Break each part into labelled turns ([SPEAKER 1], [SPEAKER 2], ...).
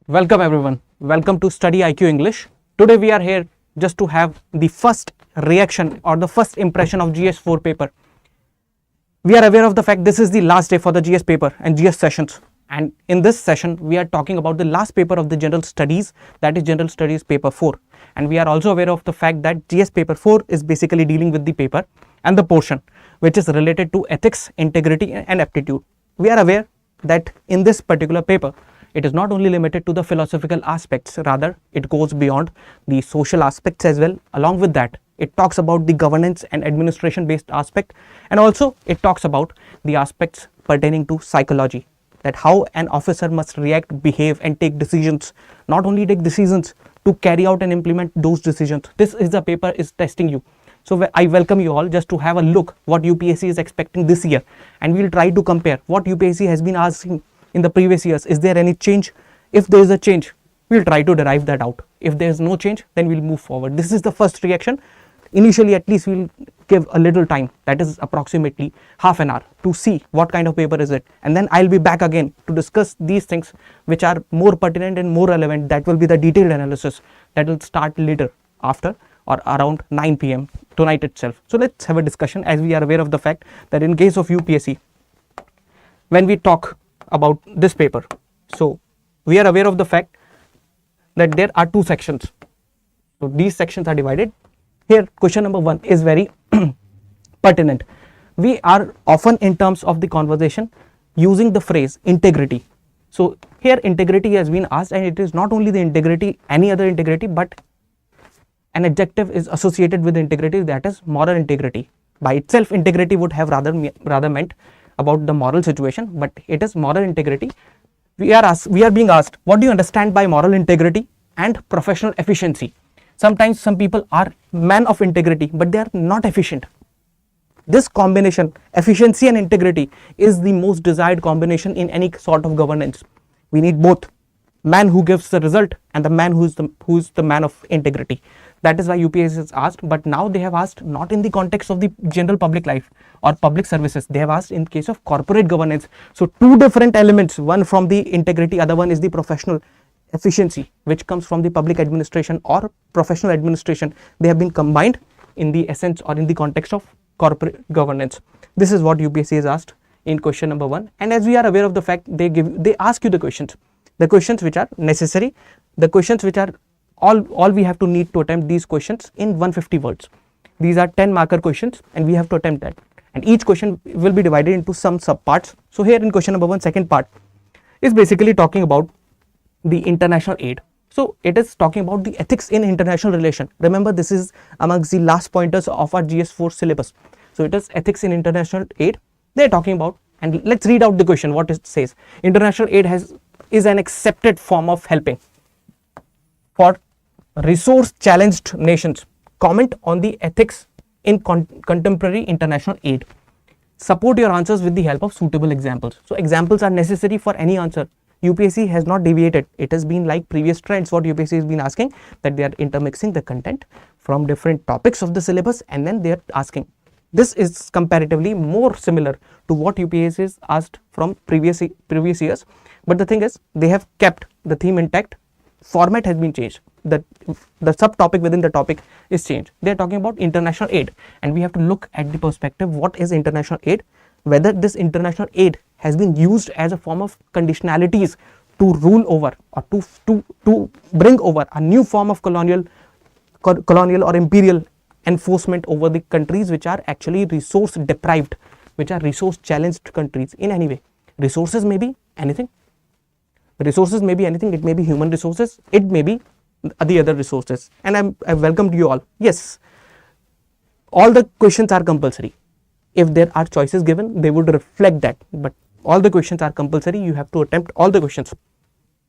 [SPEAKER 1] Welcome everyone. Welcome to Study IQ English. Today we are here just to have the first reaction or the first impression of GS4 paper. We are aware of the fact this is the last day for the GS paper and GS sessions. And in this session, we are talking about the last paper of the General Studies, that is General Studies paper 4. And we are also aware of the fact that GS paper 4 is basically dealing with the paper and the portion which is related to ethics, integrity and aptitude. We are aware that in this particular paper, it is not only limited to the philosophical aspects, rather it goes beyond the social aspects as well. Along with that, it talks about the governance and administration based aspect, and also it talks about the aspects pertaining to psychology, that how an officer must react, behave and take decisions, not only take decisions, to carry out and implement those decisions. This is the paper is testing you. So I welcome you all just to have a look what UPSC is expecting this year, and we will try to compare what UPSC has been asking in the previous years. Is there any change? If there is a change, we will try to derive that out. If there is no change, then we will move forward. This is the first reaction. Initially, at least we will give a little time, that is approximately half an hour, to see what kind of paper is it, and then I will be back again to discuss these things which are more pertinent and more relevant. That will be the detailed analysis that will start later, after or around 9 p.m. tonight itself. So let's have a discussion, as we are aware of the fact that in case of UPSC, when we talk about this paper, so we are aware of the fact that there are two sections. So these sections are divided. Here question number 1 is very pertinent. We are often in terms of the conversation using the phrase integrity. So here integrity has been asked, and it is not only the integrity, any other integrity, but an adjective is associated with integrity, that is moral integrity. By itself, integrity would have rather meant about the moral situation, but it is moral integrity. We are being asked, what do you understand by moral integrity and professional efficiency? Sometimes some people are men of integrity, but they are not efficient. This combination, efficiency and integrity, is the most desired combination in any sort of governance. We need both, man who gives the result and the man who is the man of integrity. That is why UPSC is asked, but now they have asked not in the context of the general public life or public services. They have asked in case of corporate governance. So two different elements, one from the integrity, other one is the professional efficiency, which comes from the public administration or professional administration. They have been combined in the essence or in the context of corporate governance. This is what UPSC is asked in question number 1. And as we are aware of the fact, they ask you the questions which are necessary, the questions which are all we have to need to attempt these questions in 150 words. These are 10 marker questions and we have to attempt that, and each question will be divided into some sub parts. So here in question number 1, second part is basically talking about the international aid. So it is talking about the ethics in international relation. Remember, this is amongst the last pointers of our GS4 syllabus. So it is ethics in international aid they are talking about, and let's read out the question what it says. International aid is an accepted form of helping for resource challenged nations. Comment on the ethics in contemporary international aid. Support your answers with the help of suitable examples. So examples are necessary for any answer. UPSC has not deviated. It has been like previous trends what UPSC has been asking, that they are intermixing the content from different topics of the syllabus and then they are asking. This is comparatively more similar to what UPSC has asked from previous years, but the thing is they have kept the theme intact. Format has been changed. The subtopic within the topic is changed. They are talking about international aid, and we have to look at the perspective what is international aid, whether this international aid has been used as a form of conditionalities to rule over or to bring over a new form of colonial or imperial enforcement over the countries which are actually resource deprived, which are resource challenged countries in any way. Resources may be anything. Resources may be anything. It may be human resources, it may be the other resources, and I welcome you all. Yes, all the questions are compulsory. If there are choices given, they would reflect that, but all the questions are compulsory. You have to attempt all the questions.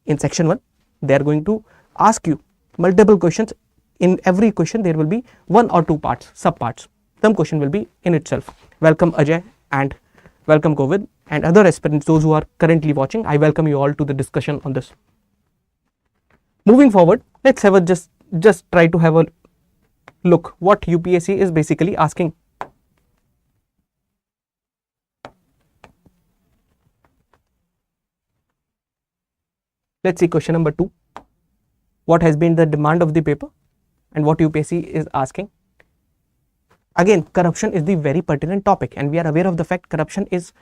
[SPEAKER 1] In section 1, they are going to ask you multiple questions. In every question there will be 1 or 2 parts, sub parts. Some question will be in itself. Welcome Ajay and welcome Covid and other aspirants, those who are currently watching. I welcome you all to the discussion on this. Moving forward, let's have a just try to have a look what UPSC is basically asking. Let's see question number 2. What has been the demand of the paper and what UPSC is asking? Again, corruption is the very pertinent topic, and we are aware of the fact corruption is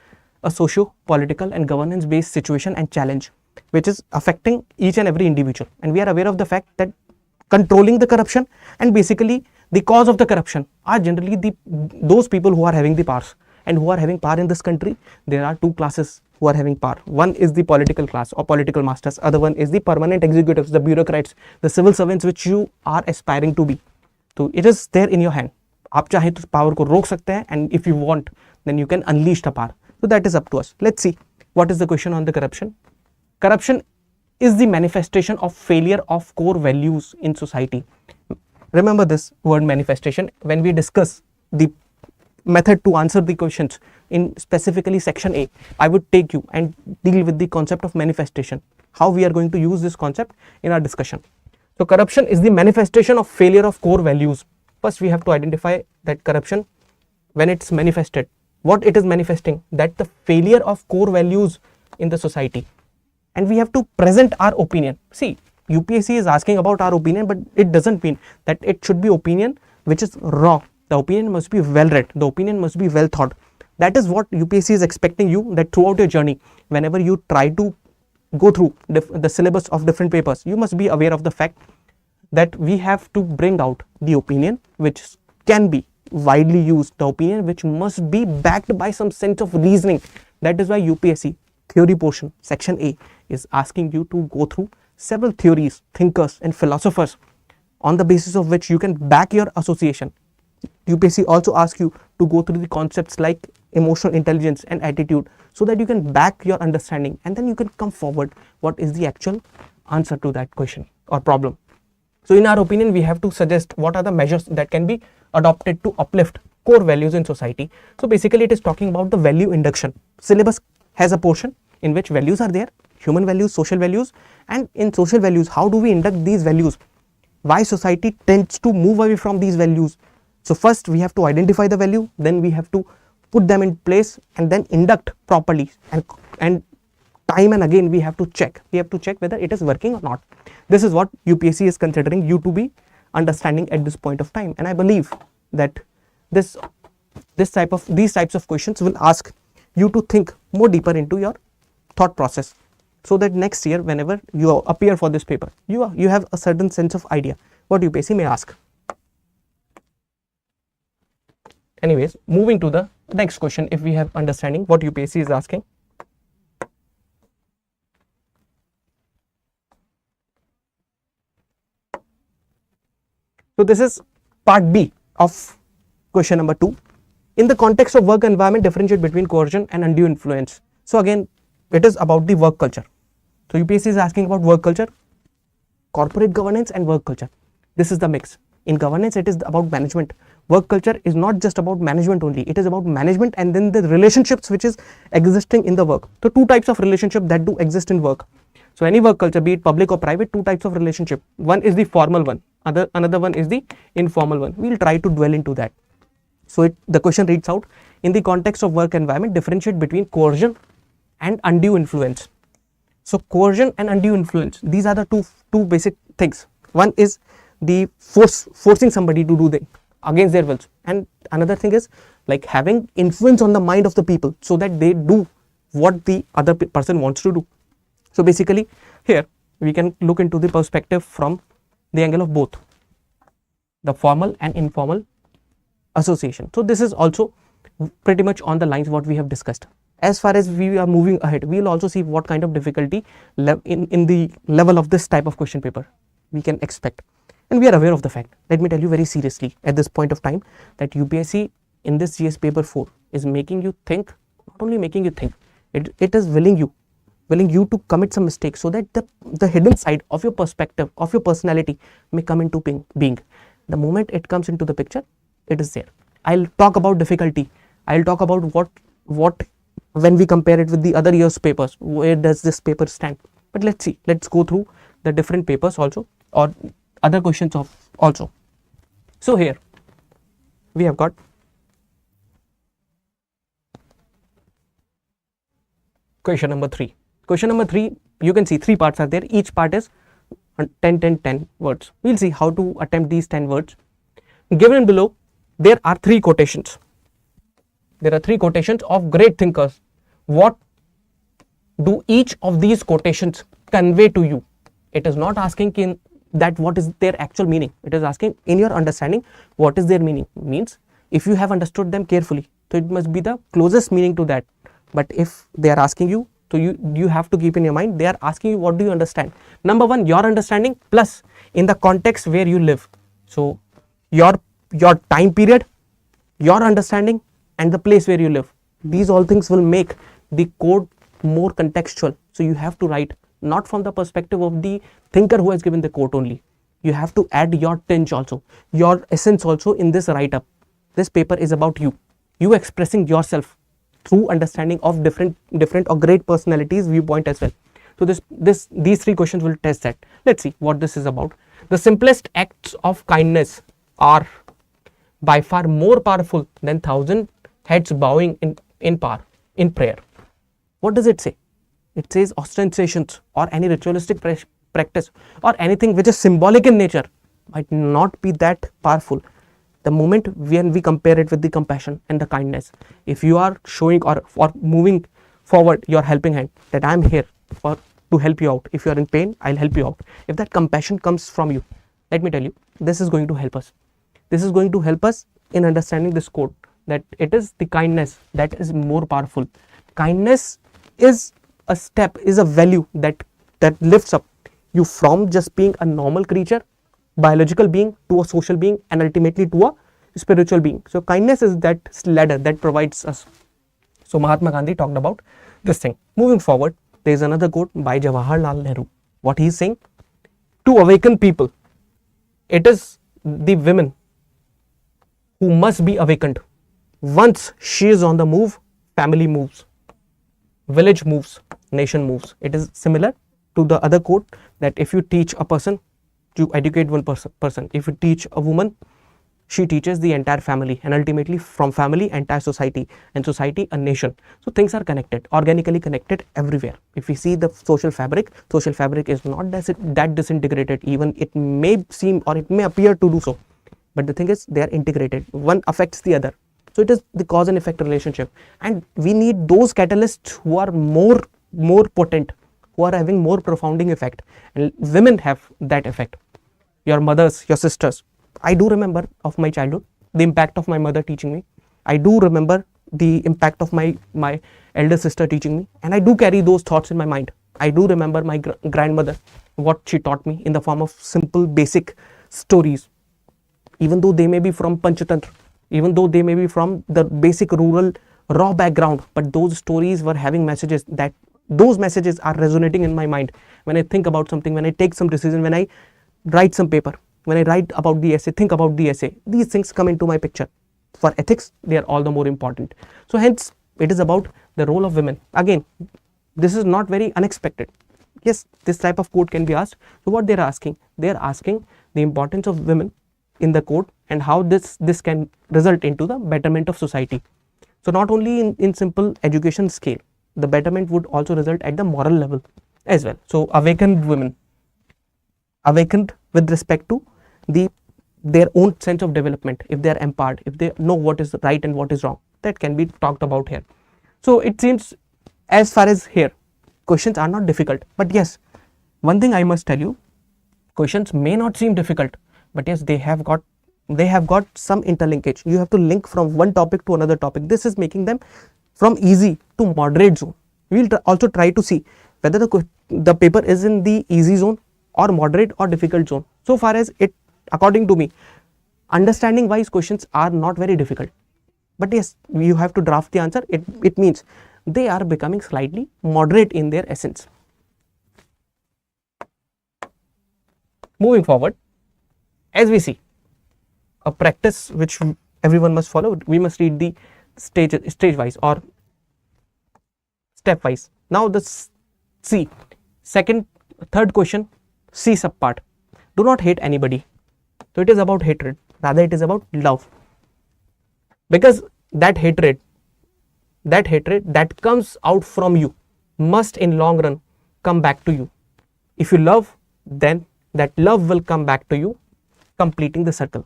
[SPEAKER 1] a socio-political and governance-based situation and challenge which is affecting each and every individual. And we are aware of the fact that controlling the corruption and basically the cause of the corruption are generally those people who are having the powers. And who are having power in this country, there are two classes who are having power. One is the political class or political masters, other one is the permanent executives, the bureaucrats, the civil servants which you are aspiring to be. So it is there in your hand. आप चाहे तो power को रोक सकते हैं, and if you want then you can unleash the power. So that is up to us. Let's see what is the question on the corruption. Corruption is the manifestation of failure of core values in society. Remember this word manifestation when we discuss the method to answer the questions in specifically section A. I would take you and deal with the concept of manifestation, how we are going to use this concept in our discussion. So corruption is the manifestation of failure of core values. First we have to identify that corruption, when it's manifested, what it is manifesting, that the failure of core values in the society, and we have to present our opinion. See, UPSC is asking about our opinion, but it doesn't mean that it should be opinion which is raw. The opinion must be well read, the opinion must be well thought. That is what UPSC is expecting you, that throughout your journey, whenever you try to go through the syllabus of different papers, you must be aware of the fact that we have to bring out the opinion which can be widely used, the opinion which must be backed by some sense of reasoning. That is why UPSC theory portion, section A, is asking you to go through several theories, thinkers and philosophers on the basis of which you can back your association. UPSC also asks you to go through the concepts like emotional intelligence and attitude, so that you can back your understanding and then you can come forward what is the actual answer to that question or problem. So in our opinion, we have to suggest what are the measures that can be adopted to uplift core values in society. So basically it is talking about the value induction. Syllabus has a portion in which values are there, human values, social values, and in social values, how do we induct these values? Why society tends to move away from these values? So first we have to identify the value, then we have to put them in place and then induct properly, and time and again we have to check whether it is working or not. This is what UPSC is considering you to be understanding at this point of time, and I believe that these types of questions will ask you to think more deeper into your thought process, so that next year whenever you appear for this paper, you have a certain sense of idea what UPSC may ask. Anyways, moving to the next question, if we have understanding what UPSC is asking. So this is part B of question number 2. In the context of work environment, differentiate between coercion and undue influence. So again, it is about the work culture. So UPSC is asking about work culture, corporate governance and work culture. This is the mix. In governance, it is about management. Work culture is not just about management only, it is about management and then the relationships which is existing in the work. So two types of relationship that do exist in work. So any work culture, be it public or private, two types of relationship. One is the formal one, another one is the informal one. We will try to dwell into that. So the question reads out, in the context of work environment, differentiate between coercion and undue influence. So coercion and undue influence, these are the two basic things. One is the forcing somebody to do things against their wills, and another thing is like having influence on the mind of the people so that they do what the other person wants to do. So basically here we can look into the perspective from the angle of both the formal and informal association. So this is also pretty much on the lines what we have discussed. As far as we are moving ahead, we will also see what kind of difficulty in the level of this type of question paper we can expect. And we are aware of the fact, let me tell you very seriously at this point of time, that UPSC in this GS paper 4 is making you think, not only making you think, it is willing you to commit some mistakes so that the hidden side of your perspective, of your personality may come into being. The moment it comes into the picture, it is there. I'll talk about difficulty. I'll talk about what when we compare it with the other year's papers, where does this paper stand. But let's see, let's go through the different papers also, or other questions also. So here we have got question number 3. Question number 3, you can see 3 parts are there. Each part is 10 words. We'll see how to attempt these 10 words. Given below, there are 3 quotations. There are 3 quotations of great thinkers. What do each of these quotations convey to you? It is not asking that what is their actual meaning. It is asking in your understanding what is their meaning. Means if you have understood them carefully, so it must be the closest meaning to that. But if they are asking you, so you have to keep in your mind, they are asking you what do you understand. Number 1, your understanding plus in the context where you live. So your time period, your understanding and the place where you live. These all things will make the code more contextual. So you have to write not from the perspective of the thinker who has given the quote only. You have to add your tinge also, your essence also in this write up. This paper is about you expressing yourself through understanding of different or great personalities viewpoint as well. So these 3 questions will test that. Let's see what this is about. The simplest acts of kindness are by far more powerful than 1,000 heads bowing in prayer. What does it say? It says ostentations or any ritualistic practice or anything which is symbolic in nature might not be that powerful the moment when we compare it with the compassion and the kindness. If you are showing or moving forward your helping hand, that I am here to help you out. If you are in pain, I'll help you out. If that compassion comes from you, let me tell you, this is going to help us. This is going to help us in understanding this code, that it is the kindness that is more powerful. Kindness is a step, is a value that lifts up you from just being a normal creature, biological being, to a social being, and ultimately to a spiritual being. So kindness is that ladder that provides us. So Mahatma Gandhi talked about this thing. Moving forward, there is another quote by Jawaharlal Nehru. What he is saying? To awaken people, it is the women who must be awakened. Once she is on the move, family moves, village moves, nation moves. It is similar to the other quote that if you teach a person, you educate one person. If you teach a woman, she teaches the entire family, and ultimately from family, entire society, and society, a nation. So things are connected, organically connected everywhere. If we see the social fabric is not that disintegrated. Even it may seem or it may appear to do so, but the thing is they are integrated. One affects the other. So it is the cause and effect relationship, and we need those catalysts who are more potent, who are having more profounding effect, and women have that effect. Your mothers, your sisters. I do remember of my childhood the impact of my mother teaching me. I do remember the impact of my elder sister teaching me, and I do carry those thoughts in my mind. I do remember my grandmother, what she taught me in the form of simple basic stories, even though they may be from Panchatantra, even though they may be from the basic rural raw background, but those stories were having messages, that those messages are resonating in my mind when I think about something, when I take some decision, when I write some paper, when I write about the essay, think about the essay. These things come into my picture. For ethics, they are all the more important. So hence it is about the role of women. Again, this is not very unexpected. Yes, this type of quote can be asked. So what they are asking the importance of women in the quote and how this can result into the betterment of society. So not only in simple education scale, the betterment would also result at the moral level as well. So awakened women, awakened with respect to their own sense of development. If they are empowered, if they know what is right and what is wrong, that can be talked about here. So it seems as far as here, questions are not difficult. But yes, one thing I must tell you, questions may not seem difficult, but yes, they have got some interlinkage. You have to link from one topic to another topic. This is making them from easy to moderate zone. We will also try to see whether the paper is in the easy zone or moderate or difficult zone. So far as it, according to me, understanding wise questions are not very difficult. But yes, you have to draft the answer. It means they are becoming slightly moderate in their essence. Moving forward, as we see, a practice which everyone must follow, we must read the stage wise or step wise. Now the third question, C subpart. Do not hate anybody. So it is about hatred, rather it is about love, because that hatred that comes out from you, must in long run come back to you. If you love, then that love will come back to you, completing the circle.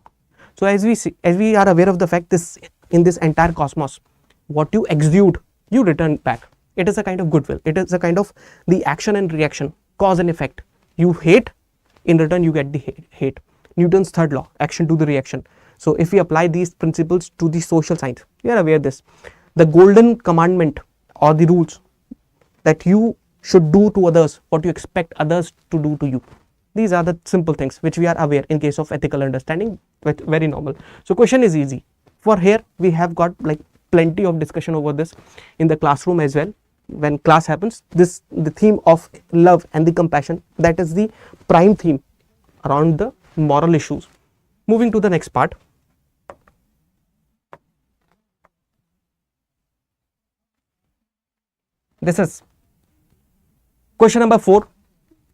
[SPEAKER 1] So as we see, as we are aware of the fact, this in this entire cosmos, what you exude, you return back. It is a kind of goodwill. It is a kind of the action and reaction, cause and effect. You hate, in return you get the hate. Newton's third law, action to the reaction. So if we apply these principles to the social science, we are aware of this. The golden commandment or the rules that you should do to others what you expect others to do to you. These are the simple things which we are aware in case of ethical understanding, but very normal. So question is easy. For here we have got like plenty of discussion over this in the classroom as well. When class happens, this the theme of love and the compassion, that is the prime theme around the moral issues. Moving to the next part. This is question number 4,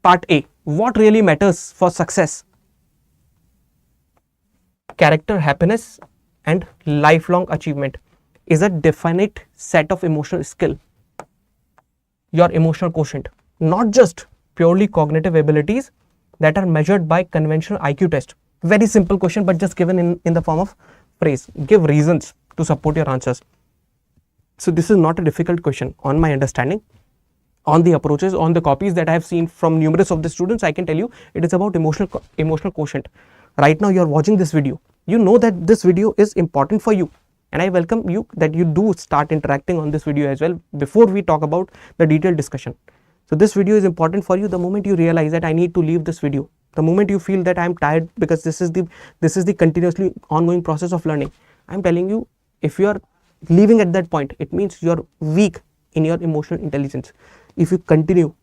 [SPEAKER 1] part A. What really matters for success? Character, happiness and lifelong achievement is a definite set of emotional skill. Your emotional quotient, not just purely cognitive abilities that are measured by conventional IQ test. Very simple question, but just given in the form of phrase. Give reasons to support your answers. So this is not a difficult question on my understanding. On the approaches, on the copies that I have seen from numerous of the students, I can tell you it is about emotional quotient. Right now you are watching this video. You know that this video is important for you, and I welcome you that you do start interacting on this video as well before we talk about the detailed discussion. So this video is important for you. The moment you realize that I need to leave this video, the moment you feel that I am tired because this is the continuously ongoing process of learning, I am telling you, if you are leaving at that point, it means you are weak in your emotional intelligence. If you continue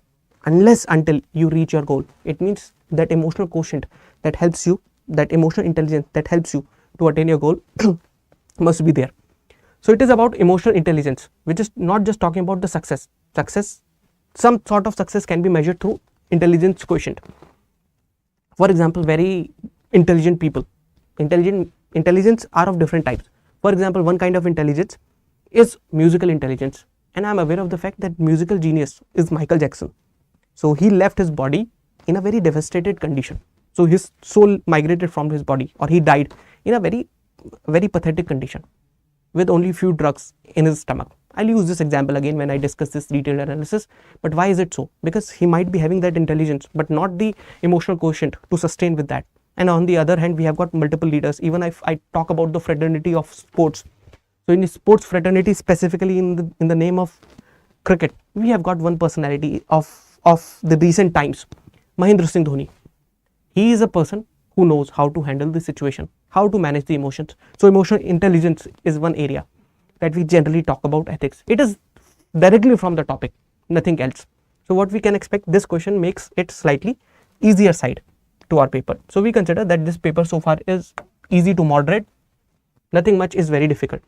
[SPEAKER 1] unless until you reach your goal, it means that emotional quotient that helps you, that emotional intelligence that helps you to attain your goal must be there. So it is about emotional intelligence, which is not just talking about the success. Some sort of success can be measured through intelligence quotient. For example, very intelligent people, intelligence are of different types. For example, one kind of intelligence is musical intelligence, and I am aware of the fact that musical genius is Michael Jackson. So he left his body in a very devastated condition. So his soul migrated from his body, or he died in a very pathetic condition with only few drugs in his stomach. I'll use this example again when I discuss this detailed analysis. But why is it so? Because he might be having that intelligence but not the emotional quotient to sustain with that. And on the other hand, we have got multiple leaders. Even if I talk about the fraternity of sports, so in the sports fraternity, specifically in the name of cricket, we have got one personality of the recent times, Mahendra Singh Dhoni. He is a person who knows how to handle the situation, how to manage the emotions. So emotional intelligence is one area that we generally talk about ethics. It is directly from the topic, nothing else. So what we can expect, this question makes it slightly easier side to our paper. So we consider that this paper so far is easy to moderate, nothing much is very difficult.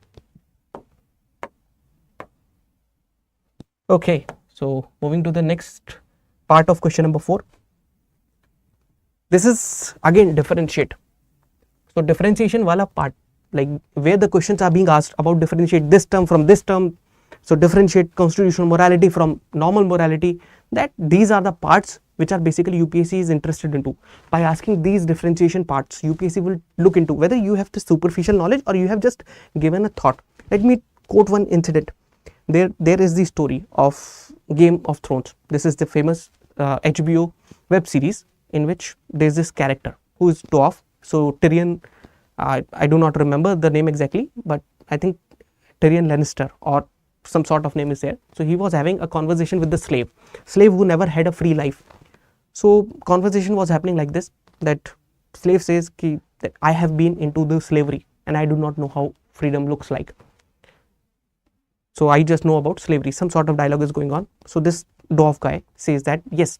[SPEAKER 1] Okay, so moving to the next part of question number 4. This is again differentiate. So differentiation wala part, like where the questions are being asked about differentiate this term from this term. So differentiate constitutional morality from normal morality. That these are the parts which are basically UPSC is interested into. By asking these differentiation parts, UPSC will look into whether you have the superficial knowledge or you have just given a thought. Let me quote one incident. There is the story of Game of Thrones. This is the famous HBO web series in which there is this character who is dwarf. So Tyrion, I do not remember the name exactly, but I think Tyrion Lannister or some sort of name is there. So he was having a conversation with the slave who never had a free life. So conversation was happening like this, that slave says that I have been into the slavery and I do not know how freedom looks like. So I just know about slavery. Some sort of dialogue is going on. So this dwarf guy says that yes,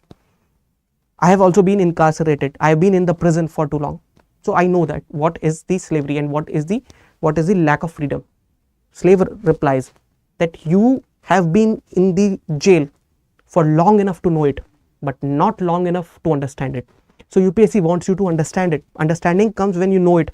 [SPEAKER 1] I have also been incarcerated. I have been in the prison for too long. So I know that what is the slavery and what is the lack of freedom. Slave replies that you have been in the jail for long enough to know it, but not long enough to understand it. So UPSC wants you to understand it. Understanding comes when you know it.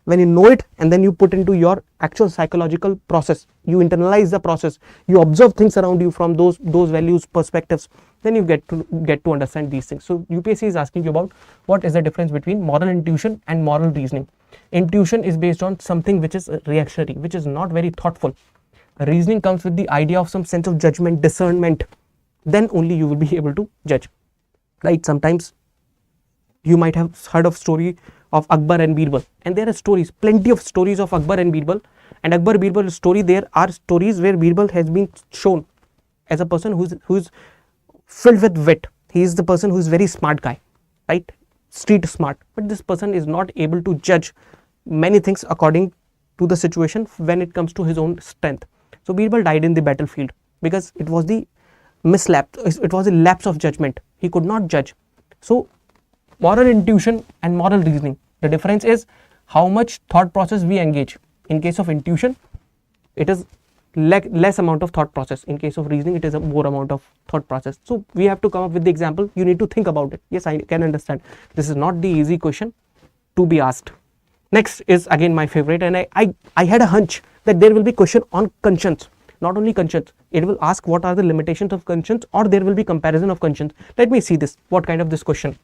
[SPEAKER 1] when you know it and then you put into your actual psychological process, you internalize the process, you observe things around you from those values, perspectives, then you get to understand these things. So UPSC is asking you about what is the difference between moral intuition and moral reasoning. Intuition is based on something which is reactionary, which is not very thoughtful. Reasoning comes with the idea of some sense of judgment, discernment. Then only you will be able to judge, right? Sometimes you might have heard of story of Akbar and Birbal, and there are stories, plenty of stories of Akbar and Birbal. And Akbar Birbal story, there are stories where Birbal has been shown as a person who's filled with wit. He is the person who is very smart guy, right? Street smart, but this person is not able to judge many things according to the situation when it comes to his own strength. So Birbal died in the battlefield because it was the it was a lapse of judgment. He could not judge. So moral intuition and moral reasoning, the difference is how much thought process we engage. In case of intuition, it is less amount of thought process. In case of reasoning, it is a more amount of thought process. So we have to come up with the example. You need to think about it. Yes, I can understand this is not the easy question to be asked. Next is again my favorite, and I had a hunch that there will be question on conscience. Not only conscience, it will ask what are the limitations of conscience, or there will be comparison of conscience. Let me see this, what kind of this question.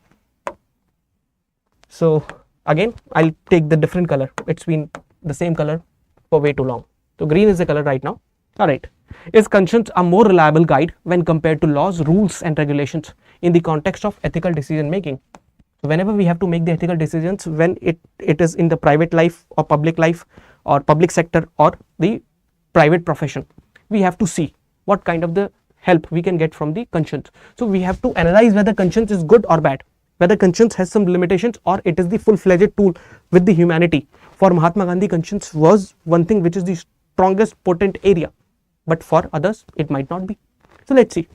[SPEAKER 1] So again, I'll take the different color. It's been the same color for way too long. So green is the color right now. All right. Is conscience a more reliable guide when compared to laws, rules and regulations in the context of ethical decision making? So whenever we have to make the ethical decisions, when it is in the private life or public sector or the private profession, we have to see what kind of the help we can get from the conscience. So we have to analyze whether conscience is good or bad, whether conscience has some limitations or it is the full-fledged tool with the humanity. For Mahatma Gandhi, conscience was one thing which is the strongest potent area, but for others it might not be. So let's see.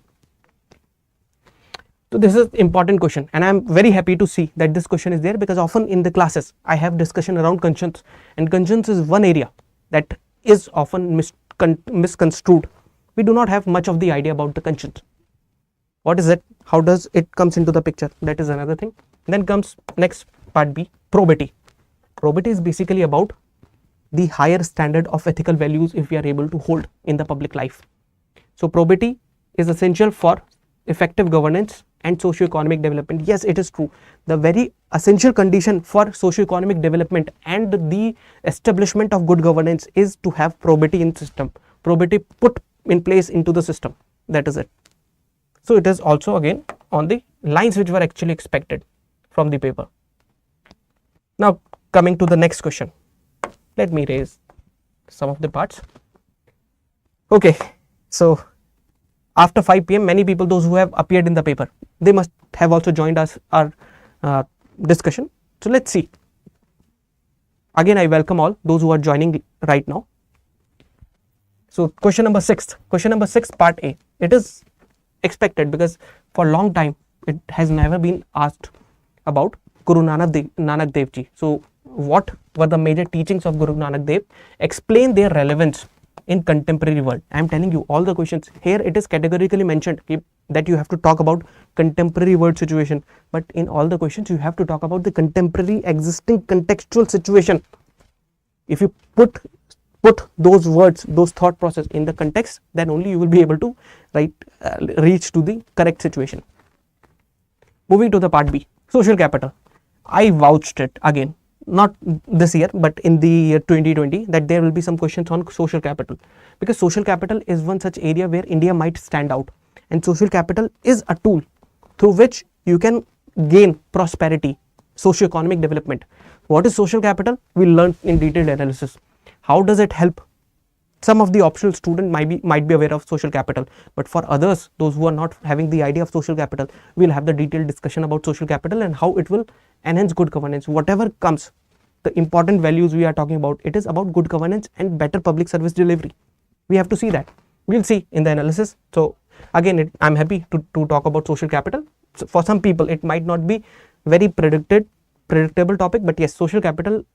[SPEAKER 1] So this is important question, and I am very happy to see that this question is there, because often in the classes I have discussion around conscience, and conscience is one area that is often misconstrued. We do not have much of the idea about the conscience. What is it? How does it comes into the picture? That is another thing. Then comes next part B, probity. Probity is basically about the higher standard of ethical values if we are able to hold in the public life. So probity is essential for effective governance and socio-economic development. Yes, it is true. The very essential condition for socio-economic development and the establishment of good governance is to have probity in system. Probity put in place into the system. That is it. So it is also again on the lines which were actually expected from the paper. Now coming to the next question. Let me raise some of the parts. Okay, so after 5 p.m. many people, those who have appeared in the paper, they must have also joined us our discussion. So let's see. Again, I welcome all those who are joining right now. So question number 6 part A. It is expected because for a long time it has never been asked about Guru Nanak Dev Ji. So what were the major teachings of Guru Nanak Dev? Explain their relevance in contemporary world. I am telling you all the questions here. It is categorically mentioned that you have to talk about contemporary world situation, but in all the questions you have to talk about the contemporary existing contextual situation. If you put those words, those thought process in the context, then only you will be able to reach to the correct situation. Moving to the part B, social capital. I vouched it again, not this year but in the year 2020, that there will be some questions on social capital, because social capital is one such area where India might stand out, and social capital is a tool through which you can gain prosperity, socio-economic development. What is social capital? We learned in detailed analysis. How does it help? Some of the optional student might be aware of social capital, but for others, those who are not having the idea of social capital, we'll have the detailed discussion about social capital and how it will enhance good governance. Whatever comes, the important values we are talking about, it is about good governance and better public service delivery. We have to see that. We'll see in the analysis. So again, I'm happy to talk about social capital. So for some people, it might not be very predictable topic, but yes, social capital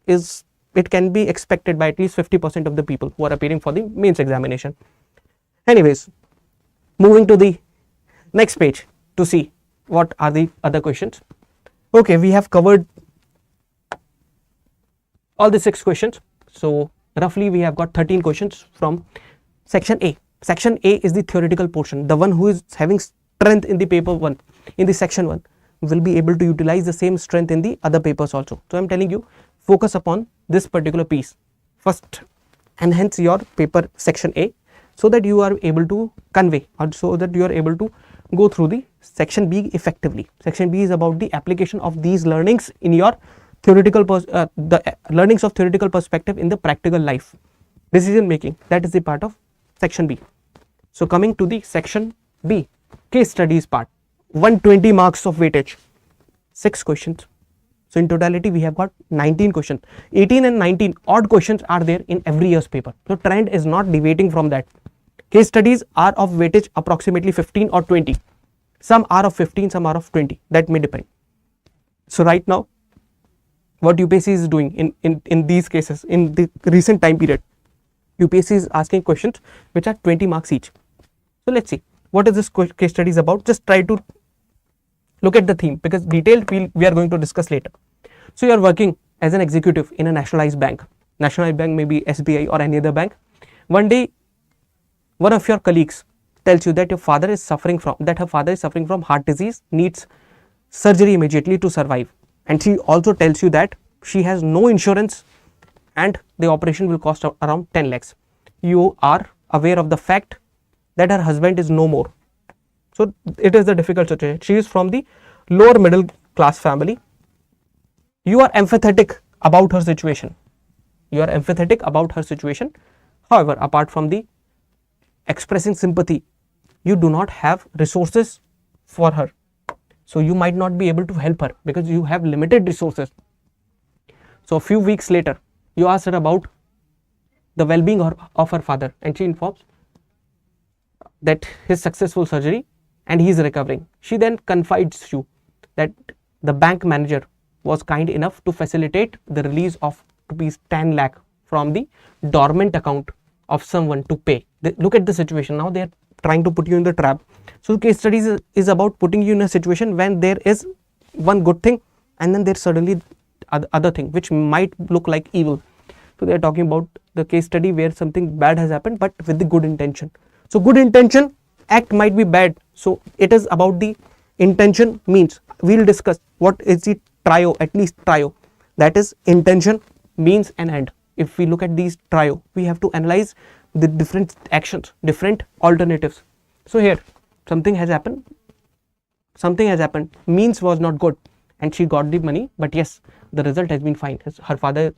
[SPEAKER 1] is, it can be expected by at least 50% of the people who are appearing for the mains examination. Anyways, moving to the next page to see what are the other questions. Okay, we have covered all the 6 questions. So roughly we have got 13 questions from section A. Section A is the theoretical portion. The one who is having strength in the paper 1, in the section 1, will be able to utilize the same strength in the other papers also. So I am telling you, focus upon this particular piece. First, enhance your paper section A so that you are able to convey, or so that you are able to go through the section B effectively. Section B is about the application of these learnings in your theoretical the learnings of theoretical perspective in the practical life. Decision making, that is the part of section B. So coming to the section B, case studies part, 120 marks of weightage, 6 questions. So in totality we have got 19 questions. 18 and 19 odd questions are there in every year's paper. So trend is not deviating from that. Case studies are of weightage approximately 15 or 20. Some are of 15, some are of 20. That may depend. So right now, what UPSC is doing in these cases, in the recent time period, UPSC is asking questions which are 20 marks each. So let's see what is this case studies about. Just try to look at the theme, because detailed we are going to discuss later. So you are working as an executive in a nationalized bank. Nationalized bank may be SBI or any other bank. One day, one of your colleagues tells you that her father is suffering from heart disease, needs surgery immediately to survive, and she also tells you that she has no insurance and the operation will cost around 10 lakhs. You are aware of the fact that her husband is no more. So it is the difficult situation. She is from the lower middle class family. You are empathetic about her situation. However, apart from the expressing sympathy, you do not have resources for her. So you might not be able to help her because you have limited resources. So a few weeks later, you ask her about the well-being of her father, and she informs that his successful surgery and he is recovering. She then confides you that the bank manager was kind enough to facilitate the release of rupees 10 lakh from the dormant account of someone to pay. Look at the situation. Now they are trying to put you in the trap. So case studies is about putting you in a situation when there is one good thing and then there's suddenly other thing which might look like evil. So they are talking about the case study where something bad has happened but with the good intention. So good intention, act might be bad. So it is about the intention, means we will discuss what is the trio, at least trio, that is intention, means and end. If we look at these trio, we have to analyze the different actions, different alternatives. So here something has happened, means was not good and she got the money, but yes, the result has been fine. Her father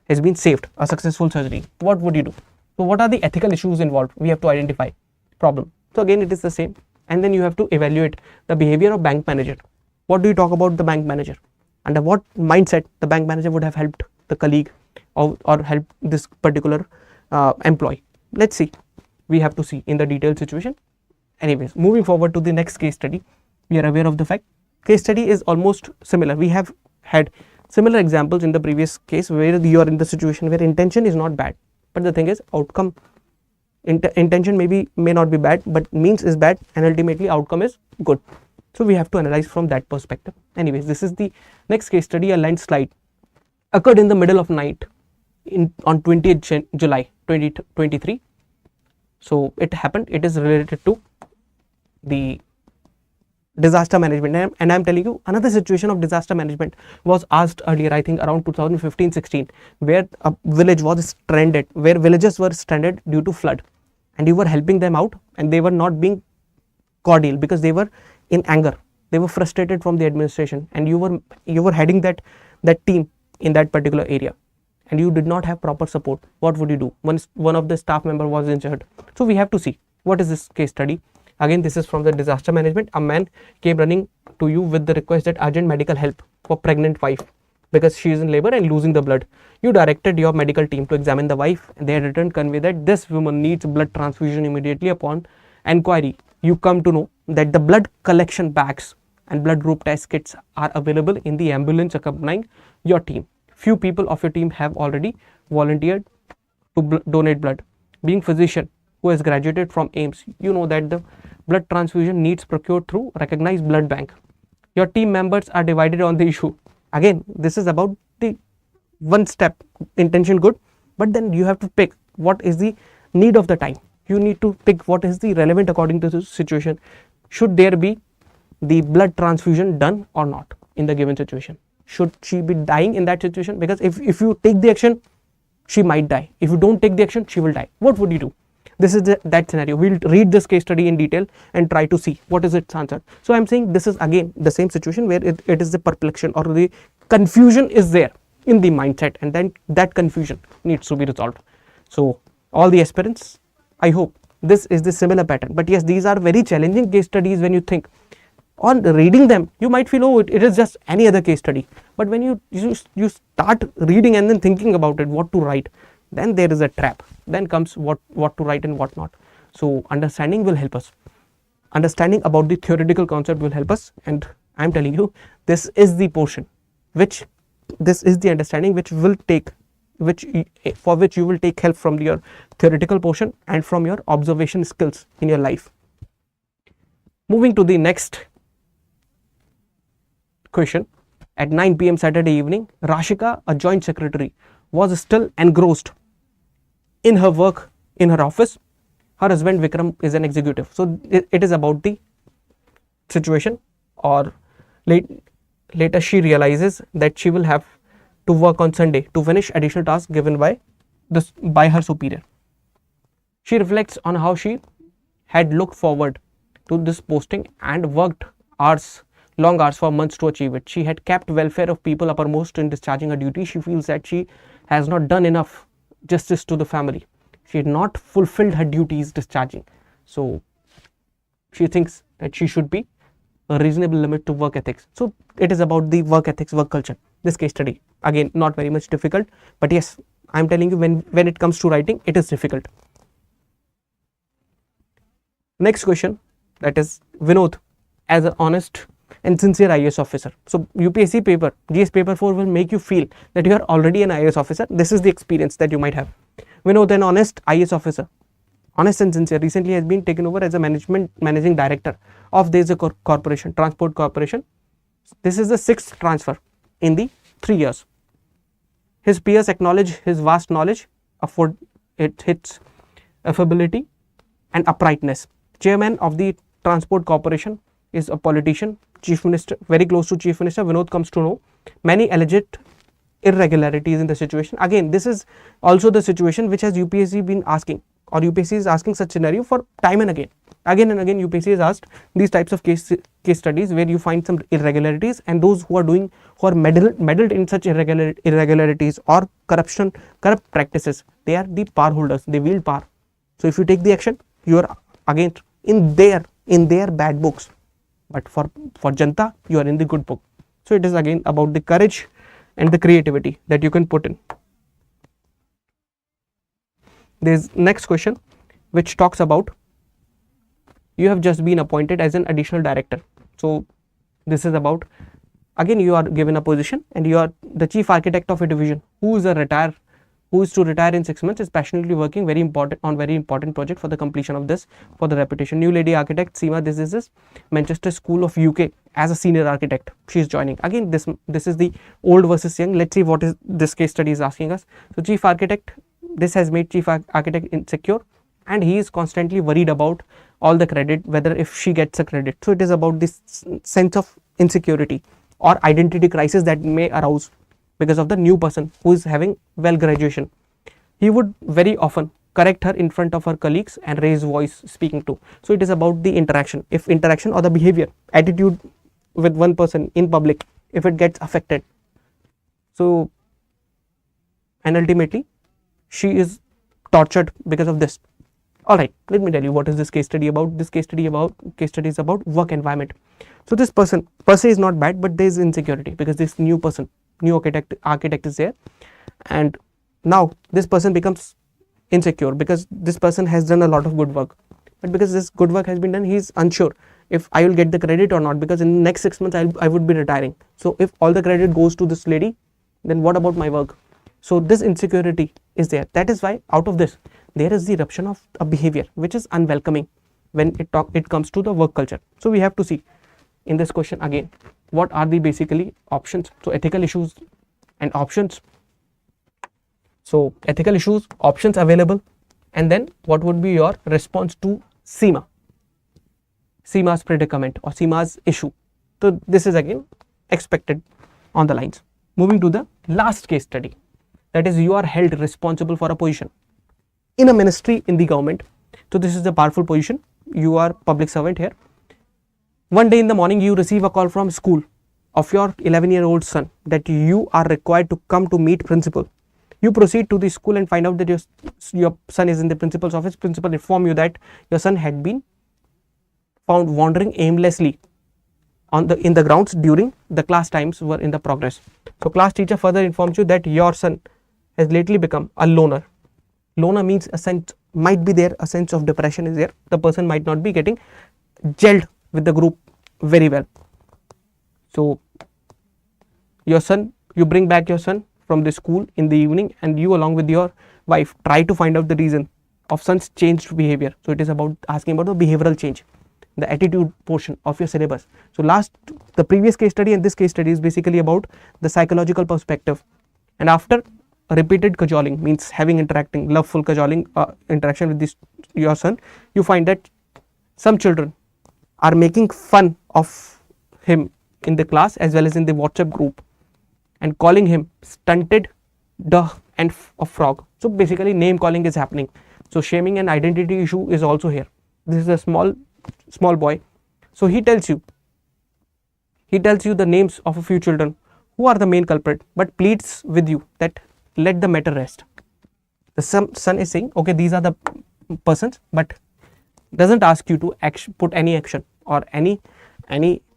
[SPEAKER 1] has been saved, a successful surgery. What would you do? So what are the ethical issues involved? We have to identify problem. So again it is the same, and then you have to evaluate the behavior of bank manager. What do you talk about the bank manager? Under what mindset the bank manager would have helped the colleague or helped this particular employee? Let's see. We have to see in the detailed situation. Anyways, moving forward to the next case study, we are aware of the fact case study is almost similar. We have had similar examples in the previous case where you are in the situation where intention is not bad, but the thing is outcome, intention may not be bad, but means is bad and ultimately outcome is good. So we have to analyze from that perspective. Anyways, this is the next case study. A landslide occurred in the middle of night on 20th July 2023. So it happened. It is related to the disaster management, and I am telling you another situation of disaster management was asked earlier, I think around 2015-16, where a village was stranded, where villagers were stranded due to flood, and you were helping them out and they were not being cordial because they were in anger, they were frustrated from the administration, and you were heading that team in that particular area and you did not have proper support. What would you do? One of the staff member was injured. So we have to see what is this case study. Again, this is from the disaster management. A man came running to you with the request that urgent medical help for pregnant wife because she is in labor and losing the blood. You directed your medical team to examine the wife, and they returned convey that this woman needs blood transfusion immediately. Upon enquiry, you come to know that the blood collection bags and blood group test kits are available in the ambulance accompanying your team. Few people of your team have already volunteered to donate blood. Being physician who has graduated from AIMS, you know that the blood transfusion needs procured through recognized blood bank. Your team members are divided on the issue. Again, this is about the one step, intention good, but then you have to pick what is the need of the time. You need to pick what is the relevant according to the situation. Should there be the blood transfusion done or not in the given situation? Should she be dying in that situation? Because if you take the action, she might die. If you don't take the action, she will die. What would you do? This is that scenario. We'll read this case study in detail and try to see what is its answer. So I'm saying this is again the same situation where it is the perplexion or the confusion is there in the mindset, and then that confusion needs to be resolved. So all the aspirants, I hope this is the similar pattern. But yes, these are very challenging case studies. When you think on reading them, you might feel, oh, it is just any other case study. But when you start reading and then thinking about it, what to write, then there is a trap. Then comes what to write and what not. So understanding will help us. Understanding about the theoretical concept will help us. And I'm telling you, this is the portion which, this is the understanding which will take, for which you will take help from your theoretical portion and from your observation skills in your life. Moving to the next question. At 9 p.m. Saturday evening, Rashika, a joint secretary, was still engrossed in her work in her office. Her husband Vikram is an executive. So it is about the situation, or later she realizes that she will have to work on Sunday to finish additional tasks given by her superior. She reflects on how she had looked forward to this posting and worked long hours for months to achieve it. She had kept welfare of people uppermost in discharging her duty. She feels that she has not done enough justice to the family. She had not fulfilled her duties discharging. So she thinks that she should be a reasonable limit to work ethics. So it is about the work ethics, work culture. This case study, again, not very much difficult, but yes, I'm telling you, when it comes to writing, it is difficult. Next question, that is Vinod as an honest and sincere IAS officer. So UPSC paper, GS paper 4 will make you feel that you are already an IAS officer. This is the experience that you might have. Vinod, an honest IAS officer, honest and sincere, recently has been taken over as a managing director of this corporation, transport corporation. This is the 6th transfer in the 3 years. His peers acknowledge his vast knowledge, its affability and uprightness. Chairman of the transport corporation is a politician, chief minister, very close to chief minister. Vinod comes to know many alleged irregularities in the situation. Again, this is also the situation which has UPSC been asking, or UPSC is asking such scenario for time and again. Again and again UPSC has asked these types of case studies where you find some irregularities, and those who are meddled in such irregularities or corrupt practices, they are the power holders, they wield power. So if you take the action, you are again in their bad books, but for Janta, you are in the good book. So it is again about the courage and the creativity that you can put in. There is next question which talks about, you have just been appointed as an additional director. So this is about, again, you are given a position and you are the chief architect of a division who is to retire in 6 months, is passionately working very important project for the completion of this, for the reputation. New lady architect Seema, this is Manchester School of UK as a senior architect. She is joining. Again, this is the old versus young. Let's see what is this case study is asking us. So chief architect, this has made chief architect insecure, and he is constantly worried about all the credit, whether if she gets a credit. So it is about this sense of insecurity or identity crisis that may arouse because of the new person who is having graduation. He would very often correct her in front of her colleagues and raise voice speaking to. So it is about the interaction. If interaction or the behavior, attitude with one person in public, if it gets affected, so, and ultimately she is tortured because of this. All right, let me tell you what is this case study about. This case study is about work environment. So this person per se is not bad, but there is insecurity because this new architect is there, and now this person becomes insecure because this person has done a lot of good work, but because this good work has been done, he is unsure if I will get the credit or not, because in the next 6 months I would be retiring. So if all the credit goes to this lady, then what about my work? So this insecurity is there. That is why out of this there is the eruption of a behavior which is unwelcoming when it comes to the work culture. So we have to see in this question again what are the basically options. So ethical issues and options So ethical issues, options available, and then what would be your response to SEMA's predicament or SEMA's issue. So this is again expected on the lines. Moving to the last case study, that is, you are held responsible for a position in a ministry in the government. So this is the powerful position. You are public servant here. One day in the morning, you receive a call from school of your 11-year-old son that you are required to come to meet principal. You proceed to the school and find out that your son is in the principal's office. Principal inform you that your son had been found wandering aimlessly in the grounds during the class times were in the progress. So class teacher further informs you that your son has lately become a loner. Loner means a sense, might be there, a sense of depression is there. The person might not be getting gelled with the group very well. So your son, you bring back your son from the school in the evening, and you along with your wife try to find out the reason of son's changed behavior. So it is about asking about the behavioral change, the attitude portion of your syllabus. So the previous case study and this case study is basically about the psychological perspective. And after repeated cajoling, means having loveful cajoling interaction with your son, you find that some children are making fun of him in the class as well as in the WhatsApp group and calling him stunted, duh, and a frog. So basically name calling is happening. So shaming and identity issue is also here. This is a small boy. So he tells you the names of a few children who are the main culprit, but pleads with you that let the matter rest. The son is saying, okay, these are the persons, but doesn't ask you to put any action or any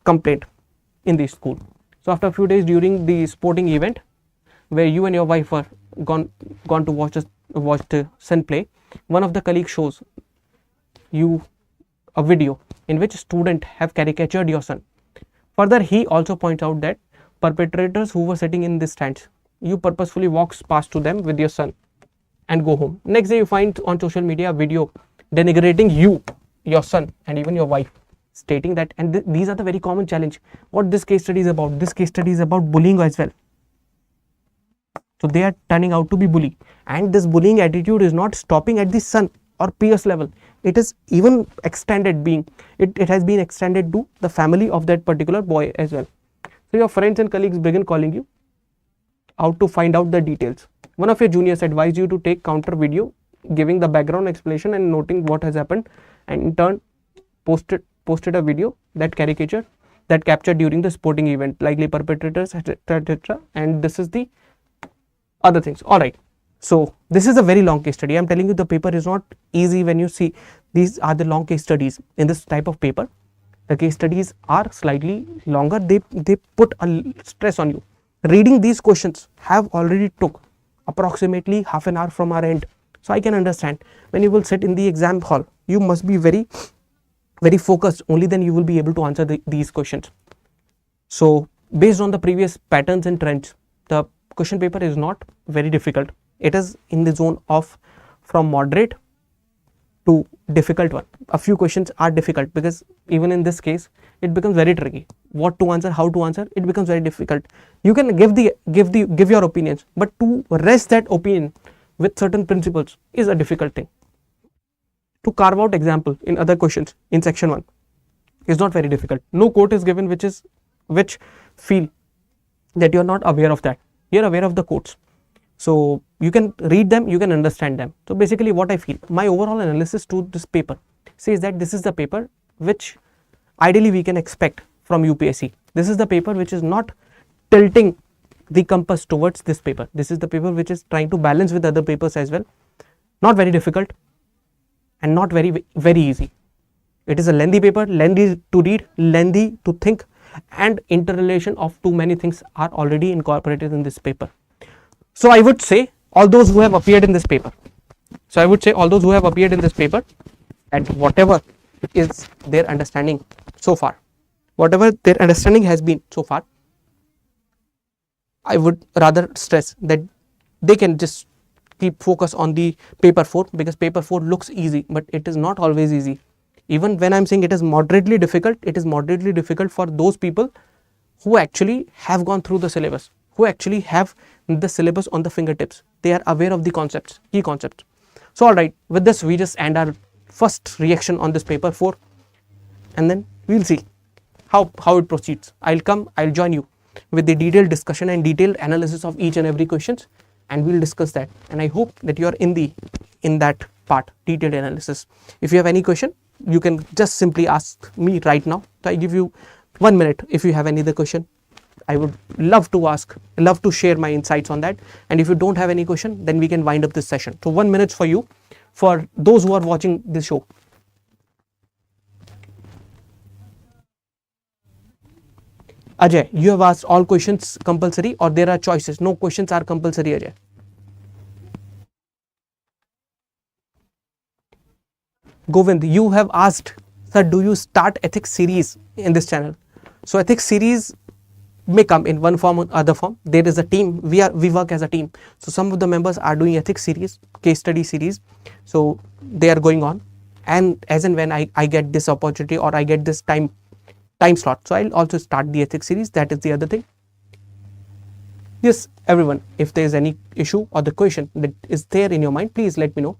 [SPEAKER 1] complaint in the school. So after a few days during the sporting event where you and your wife were gone to watch the son play, one of the colleagues shows you a video in which student have caricatured your son. Further, he also points out that perpetrators who were sitting in this stands, you purposefully walks past to them with your son and go home. Next day you find on social media a video denigrating you, your son, and even your wife, stating that, and these are the very common challenge. What this case study is about? This case study is about bullying as well. So they are turning out to be bully, and this bullying attitude is not stopping at the son or peers level. It is even extended it has been extended to the family of that particular boy as well. So your friends and colleagues begin calling you out to find out the details. One of your juniors advised you to take counter video giving the background explanation and noting what has happened, and in turn posted a video that captured during the sporting event, likely perpetrators, etc. And this is the other things. All right. So this is a very long case study. I'm telling you, the paper is not easy. When you see these are the long case studies in this type of paper, the case studies are slightly longer. They put a stress on you. Reading these questions have already took approximately half an hour from our end. So I can understand when you will sit in the exam hall, you must be very focused. Only then you will be able to answer these questions. So based on the previous patterns and trends, the question paper is not very difficult. It is in the zone of from moderate to difficult one. A few questions are difficult because even in this case it becomes very tricky. What to answer, how to answer, it becomes very difficult. You can give your opinions, but to rest that opinion with certain principles is a difficult thing. To carve out example in other questions in section 1 is not very difficult. No quote is given which feel that you are not aware of that. You are aware of the quotes. So you can read them, you can understand them. So basically what I feel, my overall analysis to this paper says that this is the paper which ideally we can expect from UPSC. This is the paper which is not tilting the compass towards this paper. This is the paper which is trying to balance with other papers as well. Not very difficult and not very easy. It is a lengthy paper, lengthy to read, lengthy to think, and interrelation of too many things are already incorporated in this paper. So I would say all those who have appeared in this paper, and whatever is their understanding so far, whatever their understanding has been so far, I would rather stress that they can just keep focus on the paper 4, because paper 4 looks easy, but it is not always easy. Even when I'm saying it is moderately difficult, it is moderately difficult for those people who actually have gone through the syllabus, who actually have the syllabus on the fingertips. They are aware of the concepts, key concepts. So all right, with this we just end our first reaction on this paper 4, and then we'll see how it proceeds. I'll join you with the detailed discussion and detailed analysis of each and every questions, and we'll discuss that. And I hope that you are in that part, detailed analysis. If you have any question, you can just simply ask me right now. So I give you 1 minute. If you have any other question, I would love to share my insights on that. And if you don't have any question, then we can wind up this session. So 1 minute for you, for those who are watching this show. Ajay, you have asked all questions compulsory or there are choices? No, questions are compulsory, Ajay. Govind, you have asked, sir, do you start ethics series in this channel? So ethics series may come in one form or other form. There is a team, we work as a team. So some of the members are doing ethics series, case study series. So they are going on, and as and when I get this opportunity or I get this time slot, so I'll also start the ethics series. That is the other thing. Yes, everyone, if there is any issue or the question that is there in your mind, please let me know.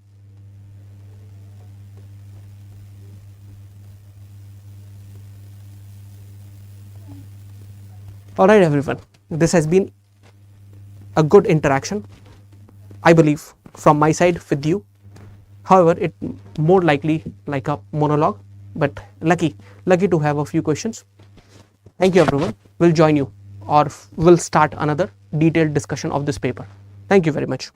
[SPEAKER 1] All right, everyone, this has been a good interaction, I believe, from my side with you. However, it more likely like a monologue, but lucky to have a few questions. Thank you, everyone. We'll join you, or we'll start another detailed discussion of this paper. Thank you very much.